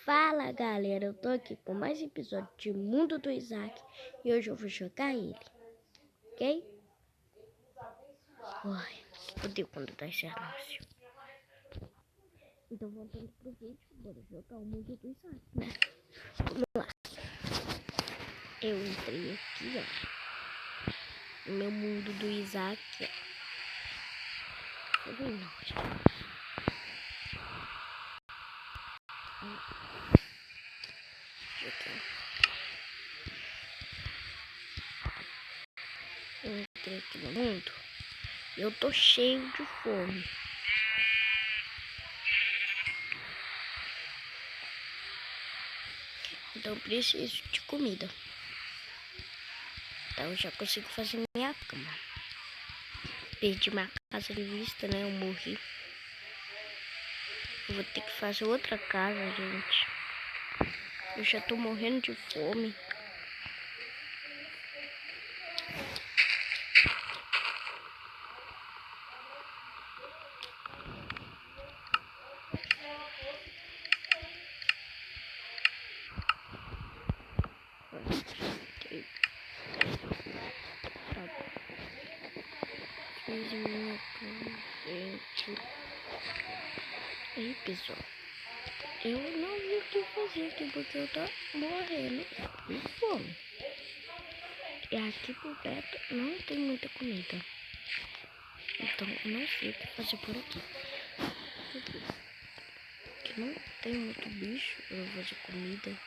Fala galera, eu tô aqui com mais episódio de Mundo do Isaac e hoje eu vou jogar ele, ok? Ai, odeio quando dá esse anúncio. Então voltando pro vídeo, bora jogar o Mundo do Isaac, né? Vamos lá. Eu entrei aqui, ó, no meu Mundo do Isaac, ó. Eu entrei aqui no mundo e eu tô cheio de fome. Então eu preciso de comida. Então eu já consigo fazer minha cama. Perdi minha casa de vista, né? Eu morri. Eu vou ter que fazer outra casa, gente. Eu já tô morrendo de fome. Fiz minha cama, gente. Aí, pessoal. Eu não vi o que fazer aqui porque eu tô morrendo de fome. E aqui por perto não tem muita comida. Então eu não sei o que fazer por aqui. Aqui não tem muito bicho pra eu fazer comida.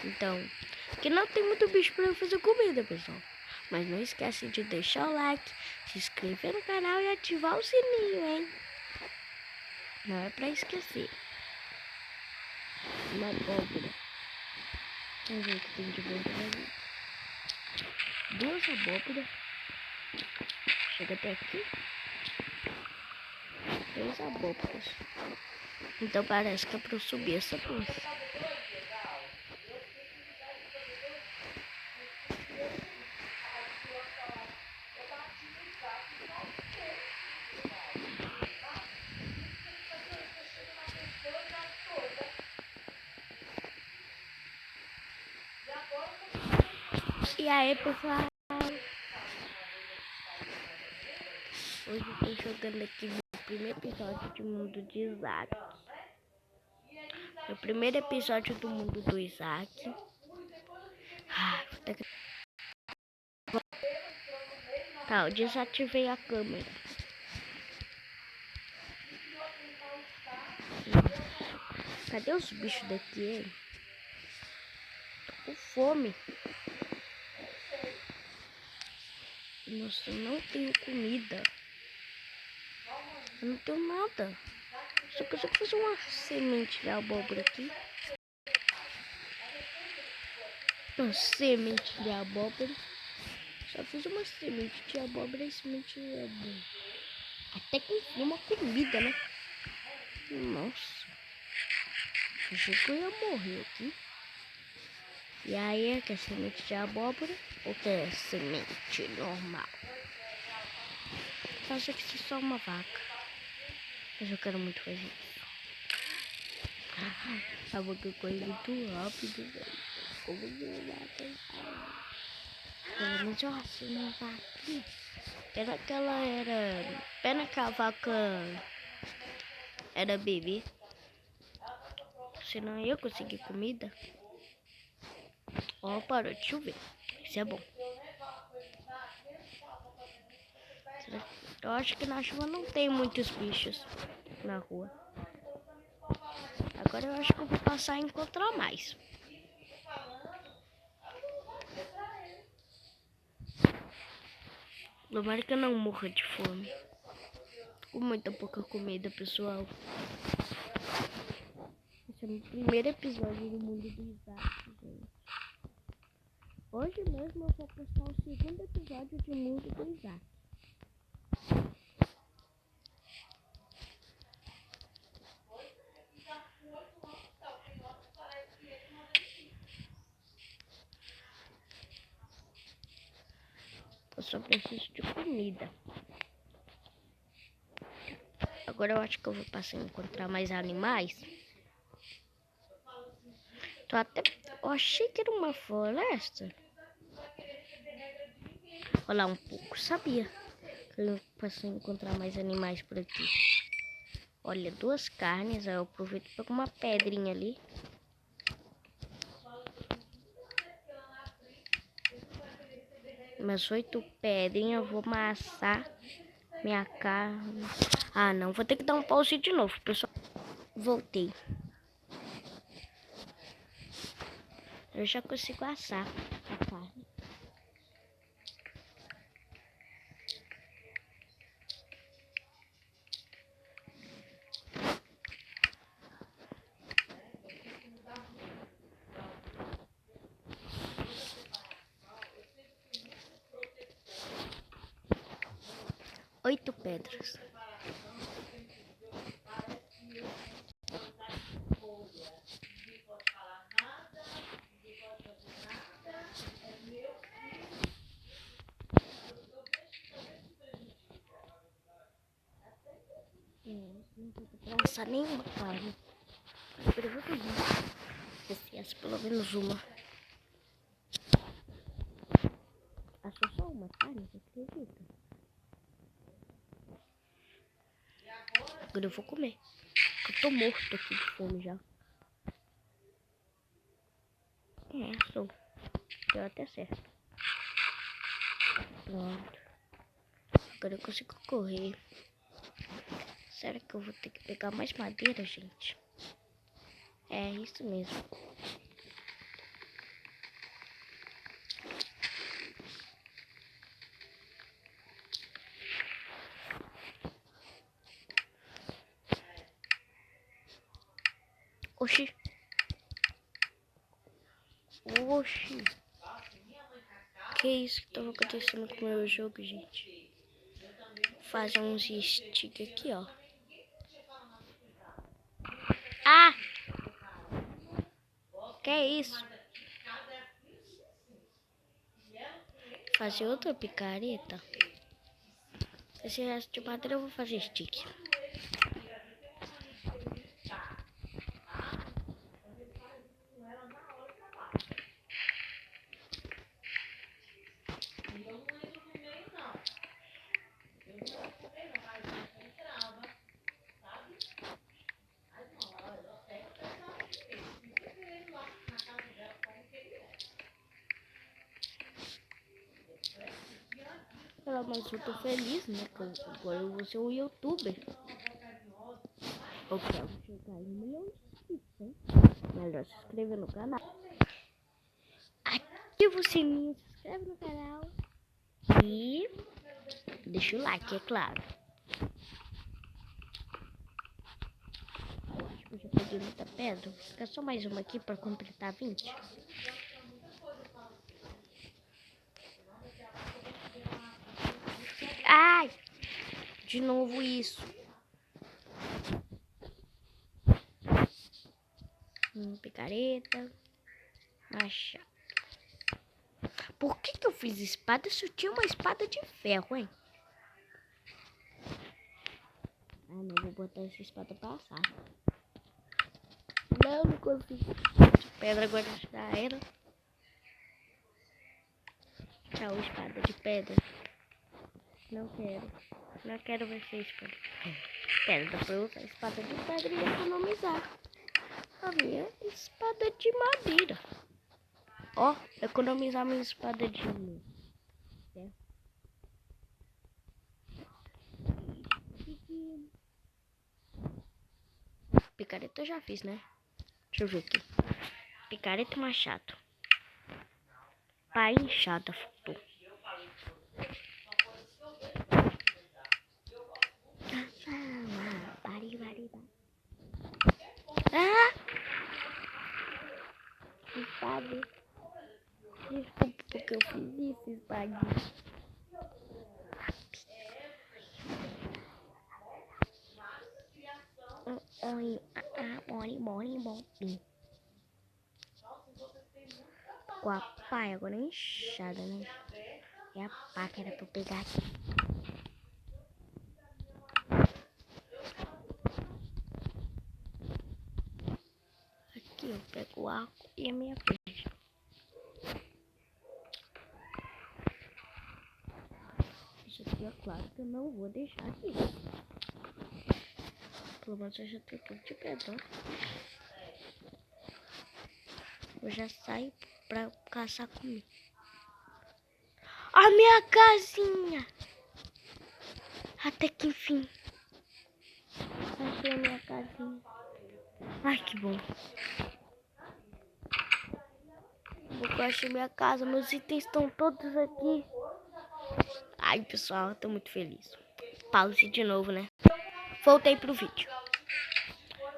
Então, aqui não tem muito bicho pra eu fazer comida, pessoal. Mas não esquece de deixar o like, se inscrever no canal e ativar o sininho, hein? Não é pra esquecer. Uma abóbora. Vamos ver o que tem de bom pra mim. 2 abóboras. Chega até aqui. 3 abóboras. Então parece que é pra eu subir essa coisa. E aí, pessoal? Hoje eu tô jogando aqui no primeiro episódio de Mundo de Isaac. No primeiro episódio do Mundo do Isaac. Tá, eu desativei a câmera. Cadê os bichos daqui, hein? Tô com fome. Nossa, eu não tenho comida. Eu não tenho nada. Só consigo fazer uma semente de abóbora aqui. Uma semente de abóbora. Só fiz uma semente de abóbora e semente de abóbora. Até que enfim, uma comida, né? Nossa. Achei que eu ia morrer aqui. E aí, que é semente de abóbora ou que é semente normal? Eu sei que isso é só uma vaca. Mas eu quero muito fazer isso. A vaca corre muito rápido, velho. Como que eu vou pensar? Pelo menos eu achei uma vaquinha. Pena que ela era... Pena que a vaca era bebê. Senão eu ia conseguir comida. Ó, parou de chover. Isso é bom. Eu acho que na chuva não tem muitos bichos na rua. Agora eu acho que eu vou passar e encontrar mais. Tomara que eu não morra de fome. Com muita pouca comida, pessoal. Esse é o meu primeiro episódio do Mundo do Isaac, gente. Hoje mesmo eu vou postar o segundo episódio de Mundo do Isaac. Eu só preciso de comida. Agora eu acho que eu vou passar a encontrar mais animais. Eu achei que era uma floresta. Olha lá um pouco, sabia que eu posso encontrar mais animais por aqui. Olha, 2 carnes, aí eu aproveito para uma pedrinha ali. Mas 8 pedrinhas, eu vou amassar minha carne. Ah, não, vou ter que dar um pause de novo, pessoal. Voltei. Eu já consigo assar a carne. Oito pedras. Não vou lançar nenhuma carne. Agora eu vou dormir. Se essa pelo menos uma. Achou só uma carne, você acredita? Agora eu vou comer. Eu tô morto aqui de fome já. Sou. Deu até certo. Pronto. Agora eu consigo correr. Será que eu vou ter que pegar mais madeira, gente? É isso mesmo. Oxi. Oxi. Que isso que tava acontecendo com o meu jogo, gente? Vou fazer uns stick aqui, ó. Ah! Que é isso? Fazer outra picareta. Esse resto de madeira eu vou fazer stick. Mas eu tô feliz, né? Que agora eu vou ser um youtuber. Eu quero chegar em 1 milhão de inscritos, hein? Melhor se inscrever no canal. Ativa o sininho, se inscreve no canal. E deixa o like, é claro. Eu acho que eu já peguei muita pedra. Fica só mais uma aqui para completar 20. Ai! De novo isso. Picareta. Machado. Por que eu fiz espada se eu tinha uma espada de ferro, hein? Ah, não vou botar essa espada pra assar. Não consigo. De pedra agora já era. Tchau, espada de pedra. Não quero. Não quero ver essa espada. Quero dar pra eu usar a espada de pedra e economizar a minha espada de madeira. Ó, economizar minha espada de ferro. Picareta eu já fiz, né? Deixa eu ver aqui. Picareta e machado. Pá, enxada, faltou. Ah! Espada. Desculpa porque eu fiz isso, espadinha. Bom. Com a pá, agora é enxada, né? É a pá que era pra eu pegar aqui. aqui, eu pego o arco e a minha flecha. Isso aqui é claro que eu não vou deixar aqui. Pelo menos eu já tenho tudo de pedra. Eu já saio pra caçar comida. A minha casinha! Até que enfim. Achei a minha casinha. Ai, que bom. Eu achei minha casa. Meus itens estão todos aqui. Ai, pessoal, eu tô muito feliz. Pause de novo, né? Voltei pro vídeo.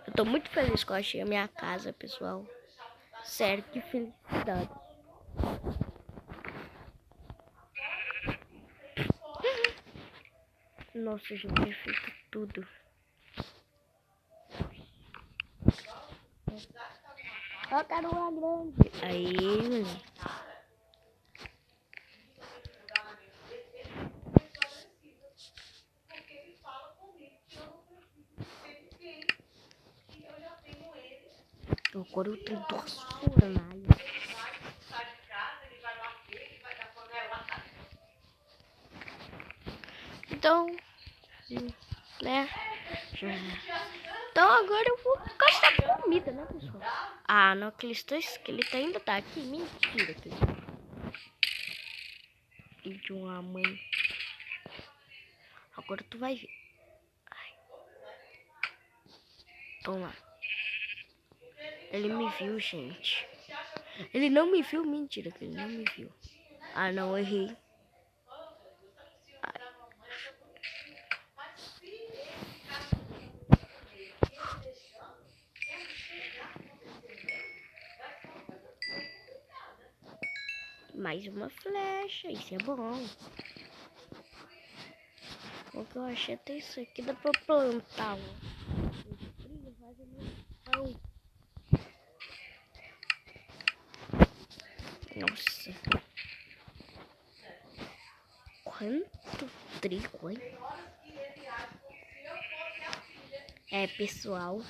Eu tô muito feliz que eu achei a minha casa, pessoal. Sério, que felicidade. Nossa, já perfeito tudo. Eu quero uma grande. Aí, mano. Agora eu tenho duas fornalhas. Então, né? Então agora eu vou caçar comida, né, pessoal? Ah, não, que ele ainda tá aqui. Mentira, pessoal. Filho de uma mãe. Agora tu vai ver. Ai. Toma. Ele me viu, gente. Ele não me viu, mentira, que ele não me viu. Ah, não, errei. Ai. Mais uma flecha, isso é bom. O que eu achei até isso aqui dá pra plantar. Nossa. Quanto trigo, hein? É, pessoal.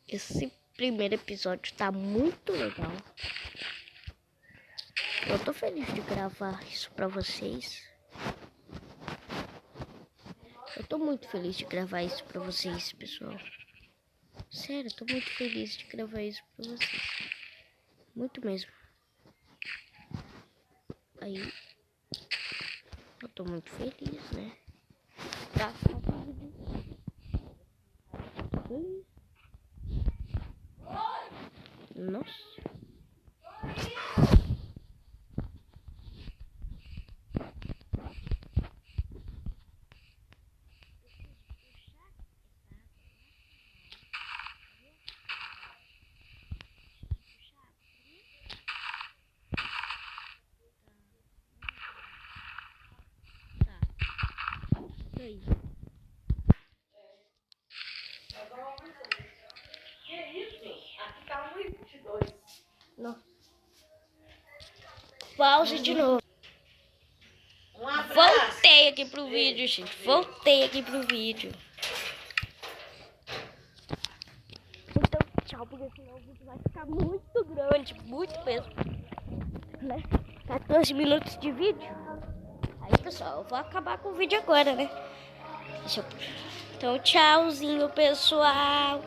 Esse primeiro episódio tá muito legal. Eu tô feliz de gravar isso pra vocês. Eu tô muito feliz de gravar isso pra vocês, pessoal. Sério, eu tô muito feliz de gravar isso pra vocês. Muito mesmo. Aí, eu tô muito feliz, né? Nossa. Aí. Não. Pause de novo. Voltei aqui pro vídeo, gente. Voltei aqui pro vídeo. Então, tchau, porque senão o vídeo vai ficar muito grande. Muito mesmo. Né? 14 minutos de vídeo. Aí, pessoal, eu vou acabar com o vídeo agora, né? Então, tchauzinho, pessoal.